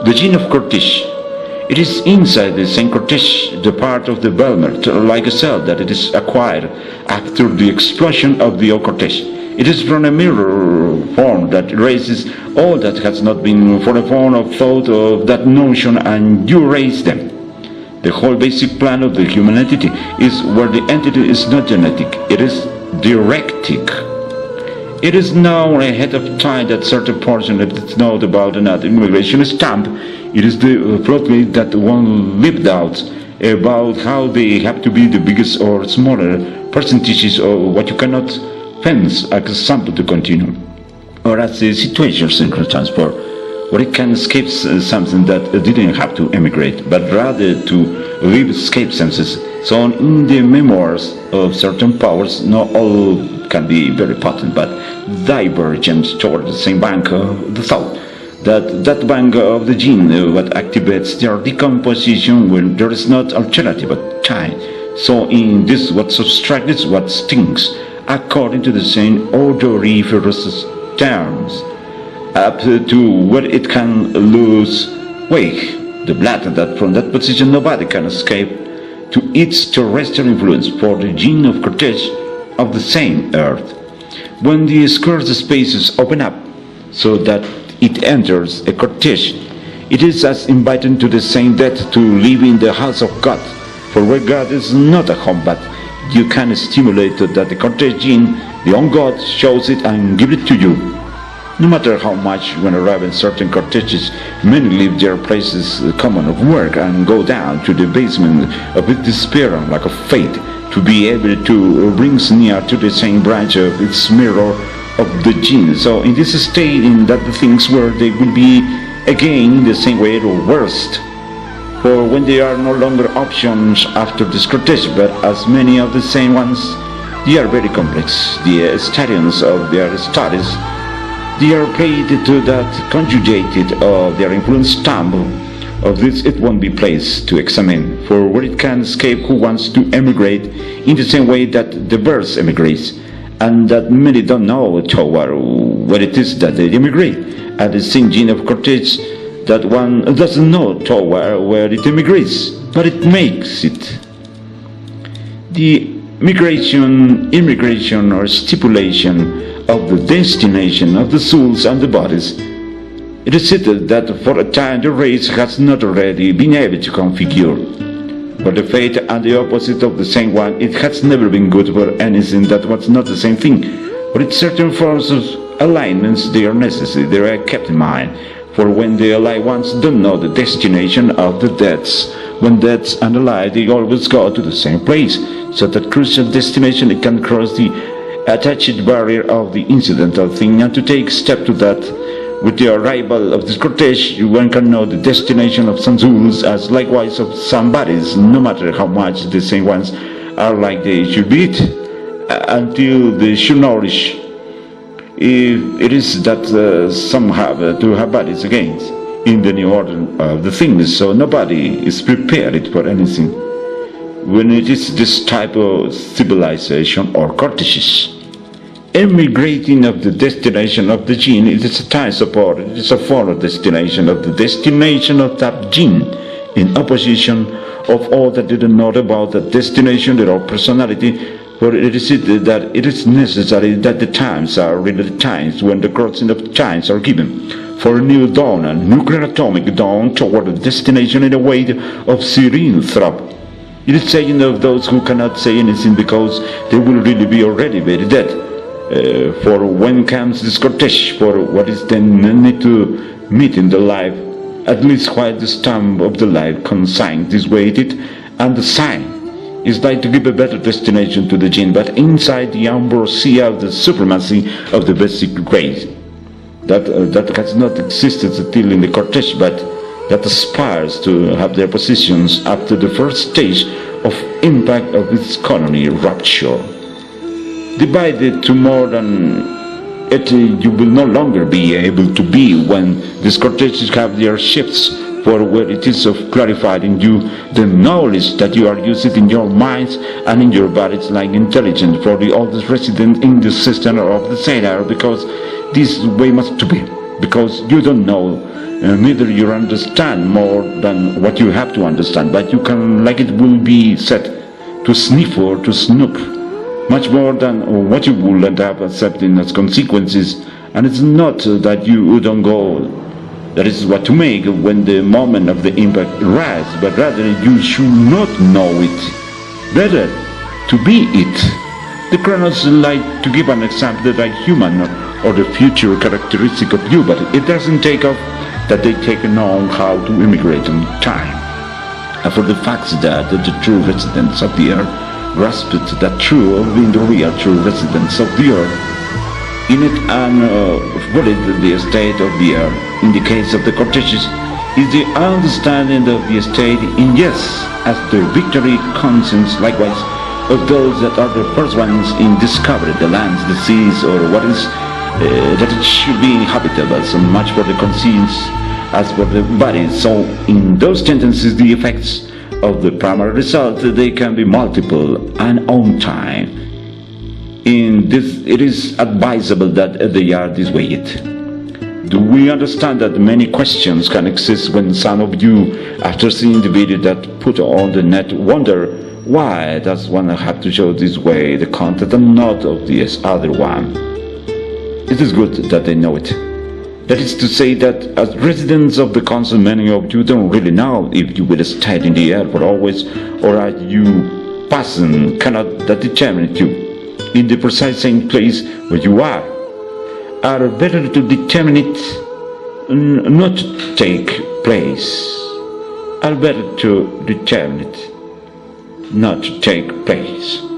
The gene of cortege. It is inside the same cortege, the part of the Belmont, like a cell that it is acquired after the explosion of the old cortege. It is from a mirror form that erases all that has not been for the form of thought of that notion, and you erase them. The whole basic plan of the human entity is where the entity is not genetic, it is directic. It is known ahead of time that certain portion of its note about another immigration stamp, it is the plotly that one lived out about how they have to be the biggest or smaller percentages of what you cannot fence as a sample to continue, or as a situation circumstance for where it can escape something that didn't have to emigrate, but rather to live escape senses. So in the memoirs of certain powers, not all can be very potent, but divergent toward the same bank of the thought. That bank of the gene what activates their decomposition when there is not alternative but time. So in this what subtracts what stinks, according to the same odoriferous terms, up to where it can lose weight, the blood that from that position nobody can escape to its terrestrial influence for the gene of cortege of the same earth. When the scarce spaces open up so that it enters a cortege, it is as inviting to the same death to live in the house of God, for where God is not a home, but you can stimulate that the cortege gene, the own God, shows it and give it to you. No matter how much when arriving certain corteges, many leave their places common of work and go down to the basement of its despair like a fate to be able to bring near to the same branch of its mirror of the gene. So in this state, in that the things where they will be again in the same way or worst. For when there are no longer options after this cortege, but as many of the same ones, they are very complex. The stadiums of their studies, they are played to that conjugated of their influence stamp. Of this it won't be placed to examine, for where it can escape who wants to emigrate in the same way that the birds emigrates, and that many don't know toward what it is that they emigrate, and the same gene of cortege that one doesn't know toward where it emigrates, but it makes it. The immigration or stipulation of the destination of the souls and the bodies. It is said that for a time the race has not already been able to configure. For the fate and the opposite of the same one, it has never been good for anything that was not the same thing. For its certain forms of alignments, they are necessary, they are kept in mind. For when the alive ones don't know the destination of the deaths, when deaths and alive, they always go to the same place, so that crucial destination it can cross the attached barrier of the incidental thing, and to take step to that. With the arrival of this cortege, one can know the destination of some souls as likewise of some bodies, no matter how much the same ones are like they should be, until they should nourish. If it is that some have to have bodies again in the new order of the things, so nobody is prepared for anything when it is this type of civilization or corteges. Emigrating of the destination of the gene, it is a time support, it is a form of destination of the destination of that gene, in opposition of all that didn't know about that destination, their own personality. For it is said that it is necessary that the times are really the times when the crossing of times are given for a new dawn, a nuclear atomic dawn toward the destination in a way of serene throb. It is saying of those who cannot say anything because they will really be already very dead. For when comes this cortege, for what is then need to meet in the life, at least while the stamp of the life consigned is weighted, and the sign is like to give a better destination to the gene, but inside the ambrosia of the supremacy of the basic grace that has not existed still in the cortege, but that aspires to have their positions after the first stage of impact of its colony rupture. Divided to more than it, you will no longer be able to be when these corteges have their shifts, for where it is of clarified in you the knowledge that you are using in your minds and in your bodies like intelligence for the oldest resident in the system of the sailor, because this way must to be, because you don't know neither you understand more than what you have to understand, but you can, like it will be said, to sniff or to snoop, much more than what you will end up accepting as consequences. And it's not that you don't go, that is what to make when the moment of the impact arrives, but rather you should not know it, better to be it. The Chronos like to give an example like human or the future characteristic of you, but it doesn't take off that they take on how to immigrate in time. And for the facts that the true residents of the earth grasped that true being the real true residents of the earth, in it and what is the state of the earth, in the case of the corteges, is the understanding of the state in yes, as the victory conscience likewise of those that are the first ones in discovering the lands, the seas, or what is that it should be inhabitable, so much for the conscience as for the body. So in those tendencies, the effects of the primary result, they can be multiple and on time. In this, it is advisable that they are dissuaded. Do we understand that many questions can exist when some of you, after seeing the video that put on the net, wonder why does one have to show this way the content and not of this other one? It is good that they know it. That is to say that as residents of the council, many of you don't really know if you will stay in the air for always, or are you passing, cannot that determine you in the precise same place where you are better to determine it not to take place, are better to determine it not to take place.